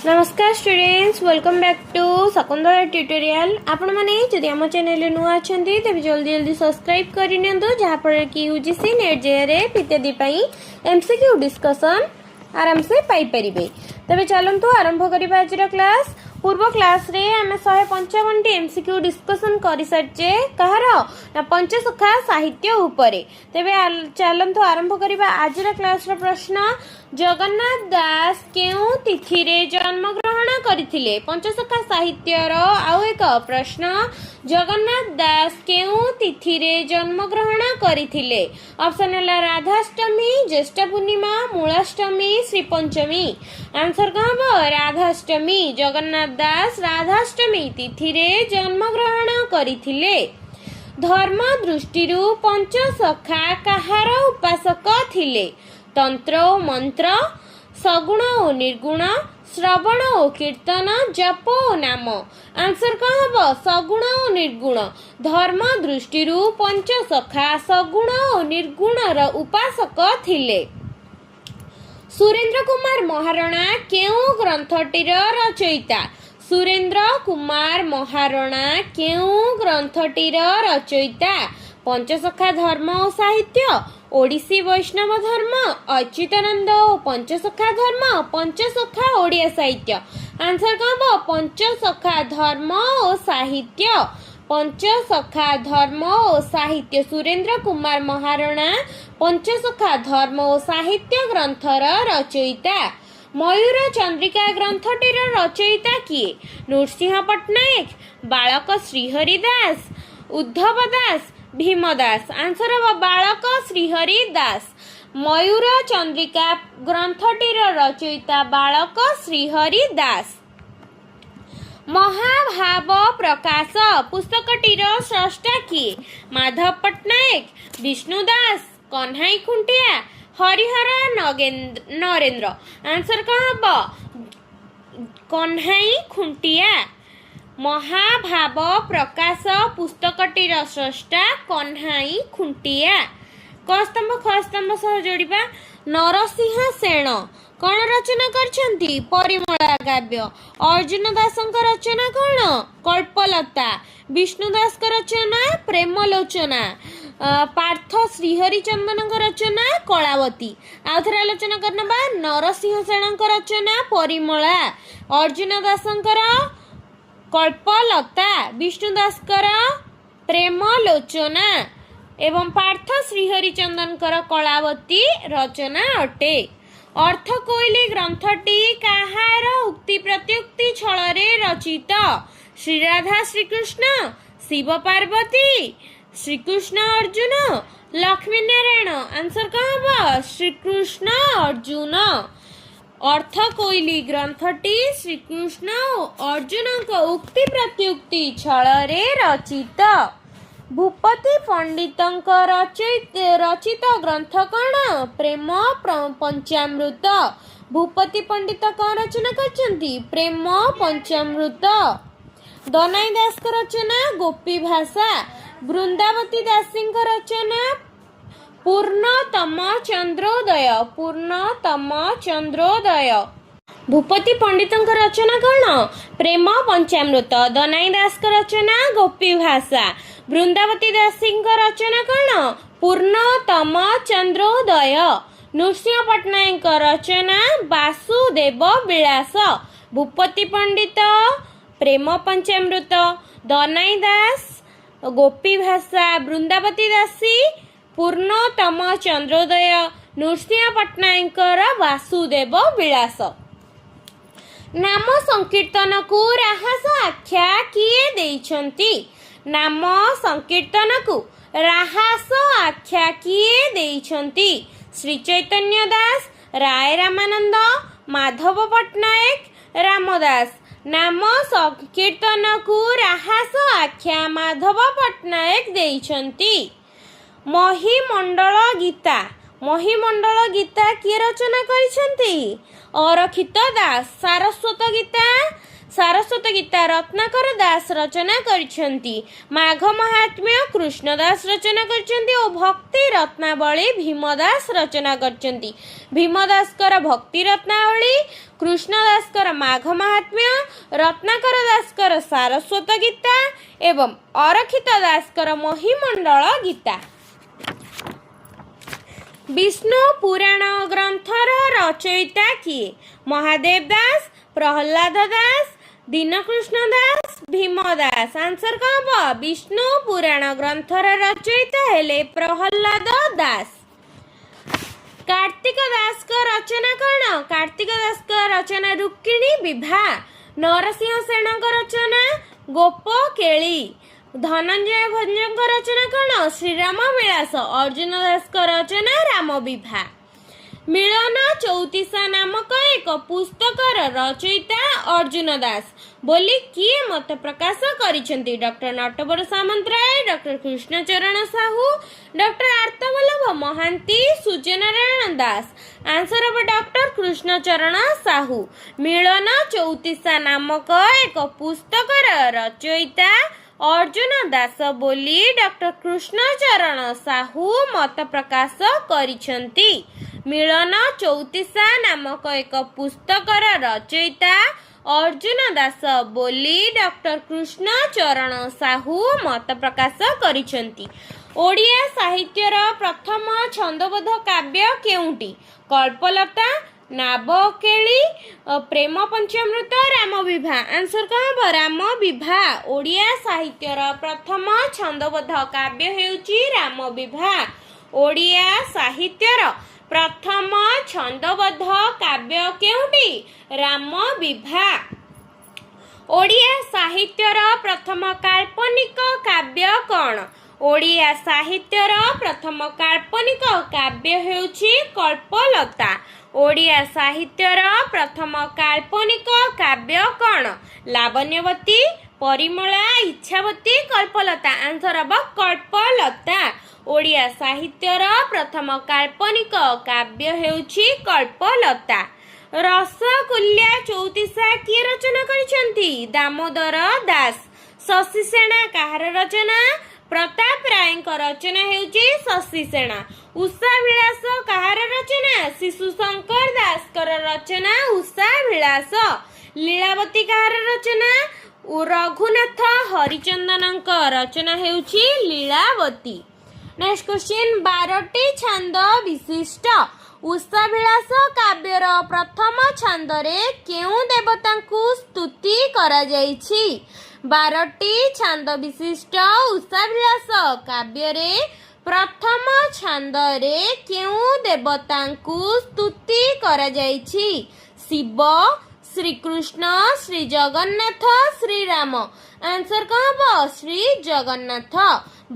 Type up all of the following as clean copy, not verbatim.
नमस्कार students, welcome back to Shakuntala tutorial. आपण माने जदि हम चैनल रे नुआ अछंती तबे जल्दी जल्दी सब्सक्राइब करि नियंतु जहा पर कि यूजीसी नेट जेआरए इत्यादि पई एमसीक्यू डिस्कशन आराम से पाई परिबे। तबे चलंतु आरंभ करिबा आजिर क्लास। पूर्व क्लास रे आमे 155 टी एमसीक्यू डिस्कशन करि सरचे कहार ना पंचसखा साहित्य उपरे। तबे चलंतु आरंभ करिबा आजिर क्लास रो प्रश्न। जगन्नाथ दास केउ तिथि रे जन्म ग्रहण करथिले? पंचसखा साहित्य रो आउ एक प्रश्न। जगन्नाथ दास केउ तिथि रे जन्म ग्रहण करथिले? ऑप्शन है राधाष्टमी, ज्येष्ठ पूर्णिमा, मूलाष्टमी, श्री पंचमी। आंसर कौन हो? राधाष्टमी। जगन्नाथ दास राधाष्टमी तिथि रे जन्म ग्रहण करथिले। धर्म दृष्टि पंचसखा कहार उपासक थिले? तंत्र और मंत्र, सगुण और निर्गुण, श्रवण और कीर्तन, जप और नाम। आंसर कौन हम? सगुण और निर्गुण। धर्म दृष्टि पंचसखा सगुण और निर्गुण उपासक थिले। सुरेंद्र कुमार महारणा केउ ग्रंथटीर रचयिता? सुरेंद्र कुमार महारणा केउ ग्रंथटीर रचयिता? पंचसखा धर्म और साहित्य, ओडिसी वैष्णव धर्म, अच्युतानंद और पंचसखा धर्म, पंचसखा ओडिया साहित्य। आंसर कौन हो? पंचसखा धर्म और साहित्य। पंचसखा धर्म और साहित्य। सुरेंद्र कुमार महारणा पंचसखा धर्म और साहित्य ग्रंथर रचयिता। मयूर चंद्रिका ग्रंथटीर रचयिता किए? नृसिंह पट्टनायक, बालक श्रीहरि दास, उद्धव दास, भीमदास। आंसर हम बालक श्रीहरि दास। मयूर चंद्रिका ग्रंथटीर रचयिता बालक श्रीहरि दास। महाभाव प्रकाश पुस्तकटीर स्रष्टा किए? माधव पट्टनायक, विष्णुदास, कन्हाई खुंटिया, हरिहर नरेंद्र। आंसर कौन हम? कन्हाई खुंटिया। महाभाव प्रकाश पुस्तकटीर स्रष्टा कन्हाई खुंटिया। कस्तंभ खस्तंभ सह जोड़िबा। नरसिंह सेन कौन रचना करछंती? परिमला काव्य। अर्जुन दासंक रचना कौन? कल्पलता। विष्णुदास का रचना प्रेमलोचना। पार्थ श्रीहरिचंदन रचना कलावती। आउथरे आलोचना करनबा। नरसिंह सेन रचना परिमला, अर्जुन दासंकर कल्पलता, विष्णुदासकर प्रेमलोचना एवं पार्थ श्रीहरिचंदन कलावती रचना अटे। अर्थकोइली ग्रंथटी काहार उक्ति प्रत्युक्ति छଳରେ रचित? श्रीराधा श्रीकृष्ण, शिव पार्वती, श्रीकृष्ण अर्जुन, लक्ष्मी नारायण। आंसर कौन हम? श्रीकृष्ण अर्जुन। अर्थकोइली ग्रंथटी श्रीकृष्ण अर्जुन उक्ति प्रत्युक्ति छଳରେ रचित। भूपति पंडित रचित ग्रंथ कौन? प्रेम पंचामृत। भूपति पंडित कौन रचना करछंती? प्रेम पंचामृत। दनाई दास का रचना गोपी भाषा। वृंदावती दासी रचना पूर्णतम चंद्रोदय। पूर्णतम चंद्रोदय। भूपति पंडित रचना कौन? प्रेम पंचामृत। दनाई दास रचना गोपी भाषा। वृंदावती दासी रचना कौन? पूर्णतम चंद्रोदय। नृसिंह पट्टनायक रचना वासुदेव विलास। भूपति पंडित प्रेम पंचामृत, दनाई दास गोपी भाषा, वृंदावती दासी पूर्णतम चंद्रोदय, नृसिंह पट्टनायक वासुदेव विलास। नाम संकीर्तन को राहस आख्या किए देइछंती? नाम संकीर्तन को राहस आख्या किए देइछंती? श्री चैतन्य दास, राय रामानंद, माधव पट्टनायक, रामदास। नाम संकीर्तन को राहस आख्या माधव पट्टनायक देइछंती। महिमंडल गीता। महिमंडल गीता किए रचना करिछंती? अरखित दास। सारस्वत गीता ସାରସ୍ୱତ ଗୀତା ରତ୍ନାକର ଦାସ ରଚନା କରିଛନ୍ତି। ମାଘ ମହାତ୍ମ୍ୟ କୃଷ୍ଣ ଦାସ ରଚନା କରିଛନ୍ତି ଓ ଭକ୍ତି ରତ୍ନାବଳୀ ଭୀମ ଦାସ ରଚନା କରିଛନ୍ତି। ଭୀମ ଦାସଙ୍କର ଭକ୍ତି ରତ୍ନାବଳୀ, କୃଷ୍ଣ ଦାସଙ୍କର ମାଘ ମହାତ୍ମ୍ୟ, ରତ୍ନାକର ଦାସଙ୍କର ସାରସ୍ୱତ ଗୀତା ଏବଂ ଅରକ୍ଷିତ ଦାସଙ୍କର ମହିମଣ୍ଡଳ ଗୀତା। ବିଷ୍ଣୁ ପୁରାଣ ଗ୍ରନ୍ଥର ରଚୟିତା କିଏ? ମହାଦେବ ଦାସ, ପ୍ରହ୍ଲାଦ ଦାସ, ଦୀନକୃଷ୍ଣ ଦାସ, ଭୀମ ଦାସ। ଆନ୍ସର କ'ଣ ହେବ? ବିଷ୍ଣୁ ପୁରାଣ ଗ୍ରନ୍ଥର ରଚୟିତା ହେଲେ ପ୍ରହ୍ଲାଦ ଦାସ। କାର୍ତ୍ତିକ ଦାସଙ୍କ ରଚନା କ'ଣ? କାର୍ତ୍ତିକ ଦାସଙ୍କ ରଚନା ରୁକ୍ମିଣୀ ବିଭା। ନରସିଂହ ସେଣଙ୍କ ରଚନା ଗୋପ କେଳି। ଧନଞ୍ଜୟ ଭଞ୍ଜଙ୍କ ରଚନା କ'ଣ? ଶ୍ରୀରାମ ବିଳାସ। ଅର୍ଜୁନ ଦାସଙ୍କ ରଚନା ରାମ ବିଭା। ମିଳନ ଚଉତିଶା ନାମକ ଏକ ପୁସ୍ତକର ରଚୟିତା ଅର୍ଜୁନ ଦାସ ବୋଲି କିଏ ମତ ପ୍ରକାଶ କରିଛନ୍ତି? Doctor Natabar Samantaray, doctor Krushnacharan Sahu, doctor Artaballabh Mohanty, Suryanarayan Das. Answer ହେବ ଡକ୍ଟର କୃଷ୍ଣଚରଣ ସାହୁ। ମିଳନ ଚଉତିଶା ନାମକ ଏକ ପୁସ୍ତକର ରଚୟିତା ଅର୍ଜୁନ ଦାସ ବୋଲି ଡକ୍ଟର କୃଷ୍ଣଚରଣ ସାହୁ ମତ ପ୍ରକାଶ କରିଛନ୍ତି। ମିଳନ ଚଉତିଶା ନାମକ ଏକ ପୁସ୍ତକର ରଚୟିତା ଅର୍ଜୁନ ଦାସ ବୋଲି ଡକ୍ଟର କୃଷ୍ଣଚରଣ ସାହୁ ମତ ପ୍ରକାଶ କରିଛନ୍ତି। ଓଡ଼ିଆ ସାହିତ୍ୟର ପ୍ରଥମ ଛନ୍ଦବଦ୍ଧ କାବ୍ୟ କେଉଁଟି? କଳ୍ପଲତା, ନାବକେଳି, ପ୍ରେମ ପଞ୍ଚାମୃତ, ରାମ ବିଭା। ଆନ୍ସର କ'ଣ ହେବ? ରାମ ବିଭା। ଓଡ଼ିଆ ସାହିତ୍ୟର ପ୍ରଥମ ଛନ୍ଦବଦ୍ଧ କାବ୍ୟ ହେଉଛି ରାମ ବିଭା। ଓଡ଼ିଆ ସାହିତ୍ୟର ପ୍ରଥମ ଛନ୍ଦବଦ୍ଧ କାବ୍ୟ କେଉଁଟି? ରାମ ବିଭା। ଓଡ଼ିଆ ସାହିତ୍ୟର ପ୍ରଥମ କାଳ୍ପନିକ କାବ୍ୟ କ'ଣ? ଓଡ଼ିଆ ସାହିତ୍ୟର ପ୍ରଥମ କାଳ୍ପନିକ କାବ୍ୟ ହେଉଛି କଳ୍ପଲତା। ଓଡ଼ିଆ ସାହିତ୍ୟର ପ୍ରଥମ କାଳ୍ପନିକ କାବ୍ୟ କ'ଣ? ଲାବଣ୍ୟବତୀ, ପରିମଳା, ଇଚ୍ଛାବତୀ, କଳ୍ପଲତା। ଆନ୍ସର ହେବ କଳ୍ପଲତା। ଓଡ଼ିଆ ସାହିତ୍ୟର ପ୍ରଥମ କାଳ୍ପନିକ କାବ୍ୟ ହେଉଛି କଳ୍ପଲତା। ରସକୁଲ୍ୟା ଚଉତିଶା କିଏ ରଚନା କରିଛନ୍ତି? ଦାମୋଦର ଦାସ। ଶଶି ସେଣା କାହାର ରଚନା? ପ୍ରତାପ ରାୟଙ୍କ ରଚନା ହେଉଛି ଶଶି ସେଣା। ଉଷା ବିଳାସ କାହାର ରଚନା? ଶିଶୁ ଶଙ୍କର ଦାସଙ୍କର ରଚନା ଉଷା ବିଳାସ। ଲୀଳାବତୀ କାହାର ରଚନା? ରଘୁନାଥ ହରିଚନ୍ଦନଙ୍କ ରଚନା ହେଉଛି ଲୀଳାବତୀ। ନେକ୍ସଟ କ୍ୱେଶ୍ଚିନ୍, 12ଟି ଛାନ୍ଦ ବିଶିଷ୍ଟ ଉଷା ବିଳାସ କାବ୍ୟର ପ୍ରଥମ ଛାନ୍ଦରେ କେଉଁ ଦେବତାଙ୍କୁ ସ୍ତୁତି କରାଯାଇଛି? 12ଟି ଛାନ୍ଦ ବିଶିଷ୍ଟ ଉଷା ବିଳାସ କାବ୍ୟରେ ପ୍ରଥମ ଛାନ୍ଦରେ କେଉଁ ଦେବତାଙ୍କୁ ସ୍ତୁତି କରାଯାଇଛି? ଶିବ, ଶ୍ରୀକୃଷ୍ଣ, ଶ୍ରୀ ଜଗନ୍ନାଥ, ଶ୍ରୀରାମ। ଆନ୍ସର କ'ଣ ହେବ? ଶ୍ରୀ ଜଗନ୍ନାଥ।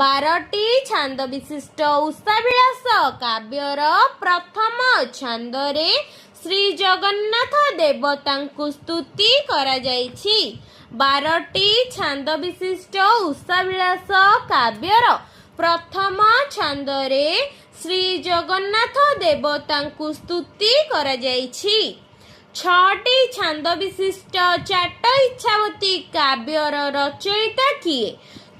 12ଟି ଛାନ୍ଦ ବିଶିଷ୍ଟ ଉଷା ବିଳାସ କାବ୍ୟର ପ୍ରଥମ ଛାନ୍ଦରେ ଶ୍ରୀ ଜଗନ୍ନାଥ ଦେବତାଙ୍କୁ ସ୍ତୁତି କରାଯାଇଛି। 12ଟି ଛାନ୍ଦ ବିଶିଷ୍ଟ ଉଷା ବିଳାସ କାବ୍ୟର ପ୍ରଥମ ଛାନ୍ଦରେ ଶ୍ରୀ ଜଗନ୍ନାଥ ଦେବତାଙ୍କୁ ସ୍ତୁତି କରାଯାଇଛି। 6ଟି ଛାନ୍ଦ ବିଶିଷ୍ଟ ଚାଟ ଇଚ୍ଛାବତୀ କାବ୍ୟର ରଚୟିତା କିଏ?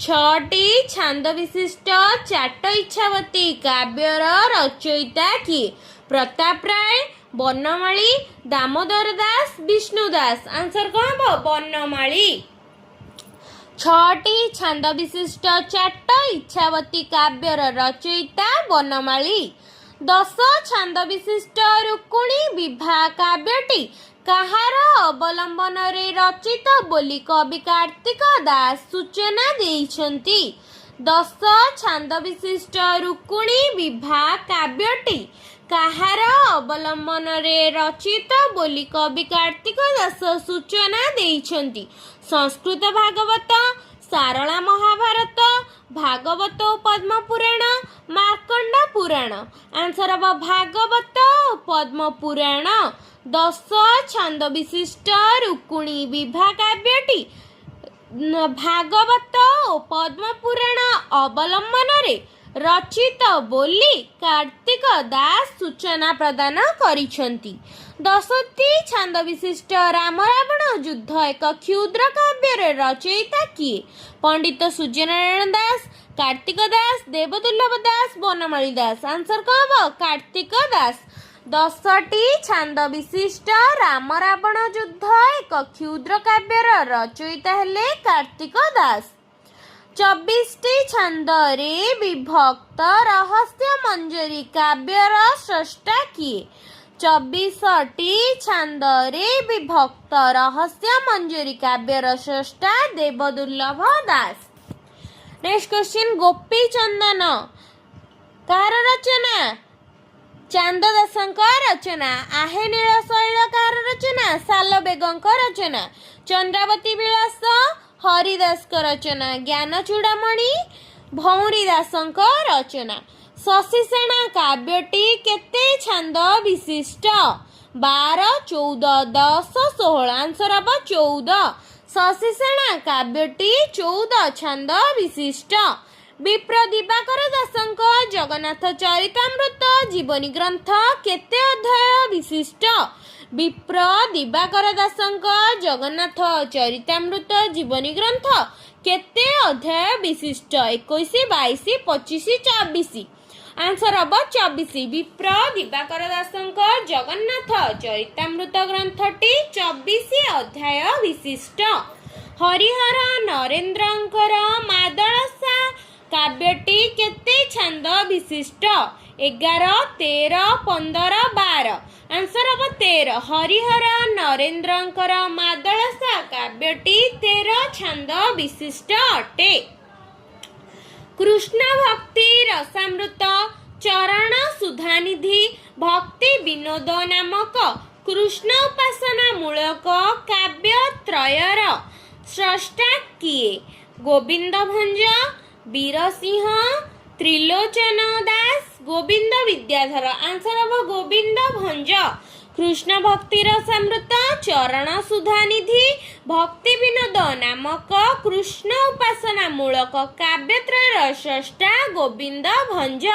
6ଟି ଛାନ୍ଦ ବିଶିଷ୍ଟ ଚାଟ ଇଚ୍ଛାବତୀ କାବ୍ୟର ରଚୟିତା କିଏ? ପ୍ରତାପ ରାୟ, ବନମାଳୀ, ଦାମୋଦର ଦାସ, ବିଷ୍ଣୁ ଦାସ। ଆନ୍ସର କ'ଣ ହେବ? ବନମାଳୀ। 6ଟି ଛାନ୍ଦ ବିଶିଷ୍ଟ ଚାଟ ଇଚ୍ଛାବତୀ କାବ୍ୟର ରଚୟିତା ବନମାଳୀ। 10 ଛାନ୍ଦ ବିଶିଷ୍ଟ ରୁକ୍ମିଣୀ ବିଭା କାବ୍ୟଟି କାହାର ଅବଲମ୍ବନରେ ରଚିତ ବୋଲି କବି କାର୍ତ୍ତିକ ଦାସ ସୂଚନା ଦେଇଛନ୍ତି? 10 ଛାନ୍ଦ ବିଶିଷ୍ଟ ରୁକ୍ମିଣୀ ବିଭା କାବ୍ୟଟି କାହାର ଅବଲମ୍ବନରେ ରଚିତ ବୋଲି କବି କାର୍ତ୍ତିକ ଦାସ ସୂଚନା ଦେଇଛନ୍ତି? ସଂସ୍କୃତ ଭାଗବତ, ସାରଳା ମହାଭାରତ, ଭାଗବତ ଓ ପଦ୍ମ ପୁରାଣ, ମାର୍କଣ୍ଡ ପୁରାଣ। ଆନ୍ସର ହେବ ଭାଗବତ ଓ ପଦ୍ମ ପୁରାଣ। 10 ଛାନ୍ଦ ବିଶିଷ୍ଟ ରୁକ୍ମିଣୀ ବିଭା କାବ୍ୟଟି ଭାଗବତ ଓ ପଦ୍ମ ପୁରାଣ ଅବଲମ୍ବନରେ रचित बोली कार्तिक दास सूचना प्रदान करिसेंती। 10टी छांद विशिष्ट राम रावण युद्ध एक क्षुद्र काव्य रचयिता किए? पंडित सूर्यनारायण दास, कार्तिक दास, देवदुर्लभ दास, बनमाली दास। आंसर कौन हम? कार्तिक दास। 10टी छांद विशिष्ट राम रावण युद्ध एक क्षुद्र काव्य रचयिता हेले कार्तिक दास। 24टी छांद रे विभक्त रहस्य मंजरी काव्यर स्रष्टा किए? 24टी छांद रे विभक्त रहस्य मंजरी काव्यर स्रष्टा देवदुर्लभ दास। नेक्स्ट क्वेश्चन, गोपी चंदन कार रचना? चांद दासଙ୍କ रचना। आहे नीଳ ଶୈଳ କାର रचना? ସାଲ ବେଗଙ୍କ ରଚନା। ଚନ୍ଦ୍ରାବତୀ ବିଳାସ ହରିଦାସଙ୍କ ରଚନା। ଜ୍ଞାନ ଚୂଡ଼ାମଣି ଭଉଁରୀ ଦାସଙ୍କ ରଚନା। ଶଶିସେନା କାବ୍ୟଟି କେତେ ଛାନ୍ଦ ବିଶିଷ୍ଟ? 12, 14, 10, 16। ଆନ୍ସର ହେବ 14। ଶଶିସେନା କାବ୍ୟଟି 14 ଛାନ୍ଦ ବିଶିଷ୍ଟ। विप्र दिवाकर दासଙ୍କ जगन्नाथ चरितामृत जीवनी ग्रंथ केते अध्याय विशिष्ट? विप्र दिवाकर दासଙ୍କ जगन्नाथ चरितामृत जीवनी ग्रंथ केते अध्याय विशिष्ट? 21, 22, 25, 24। आंसर हम 24। विप्र दिवाकर दासଙ୍କ जगन्नाथ चरितामृत ग्रंथटी 24 अध्याय विशिष्ट। हरिहर नरेन्द्रंकर मादळसा काव्यटी केते छांद विशिष्ट? 11, 13, 15, 12। आंसर हम 13। हरिहर नरेन्द्रंकर मादळसा काव्यटी 13 छांद विशिष्ट अटे। कृष्ण भक्ति रसामृत, चरण सुधानिधि, भक्ति विनोद नामक कृष्ण उपासना मूलक काव्य त्रयर स्रष्टा किए? गोविंद भंज, वीरसिंह, त्रिलोचन दास, गोविंद विद्याधर। आंसर हम गोविंद भंज। कृष्ण भक्ति रसामृत, चरण सुधानिधि, भक्ति विनोद नामक कृष्ण उपासना मूलक काव्यत्रयर स्रष्टा गोविंद भंज।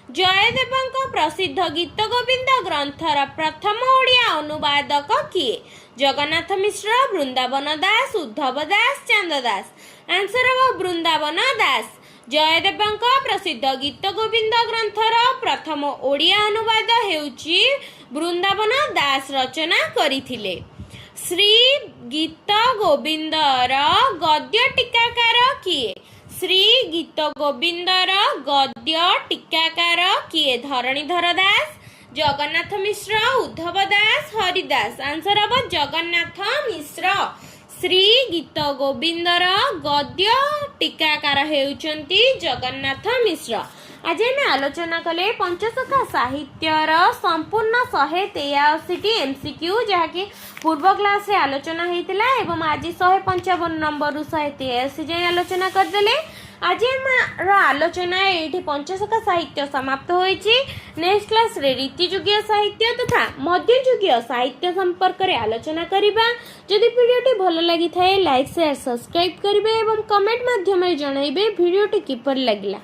जयदेवଙ୍କ प्रसिद्ध गीत गोविंद ग्रंथर प्रथम ओडिया अनुवादक किए? जगन्नाथ मिश्र, वृंदावन दास, उद्धव दास, चांद दास। आंसर हम वृंदावन दास। जयदेवଙ୍କ प्रसिद्ध गीत गोविंद ग्रंथर प्रथम ओडिया अनुवाद हेउची वृंदावन दास रचना करिथिले। श्री गीत गोविंदर गद्य टीकाकार किए? श्री गीत गोविंदर गद्य टीकाकार किए? धरणीधर दास, जगन्नाथ मिश्र, उद्धव दास, हरिदास। आंसर हम जगन्नाथ मिश्र। श्री गीत गोविंदर गद्य टीकाकार हेउचंती जगन्नाथ मिश्र। आज आम आलोचना कले पंचसखा साहित्यर संपूर्ण 183 MCQ जहाँकि पूर्व क्लास रे आलोचना होता एवं आज 155 नंबर 183 जाए आलोचना करदे। आज आलोचना ये पंचसखा साहित्य समाप्त होइछि। नेक्स्ट क्लास रे रीतिजुगीय साहित्य तथा मध्यजुगीय साहित्य संपर्क रे आलोचना करिबा। जदि वीडियोटी भल लागि थाए लाइक शेयर सब्सक्राइब करिवे एवं कमेंट माध्यम रे जणाइबे वीडियोटी किपर लागिला।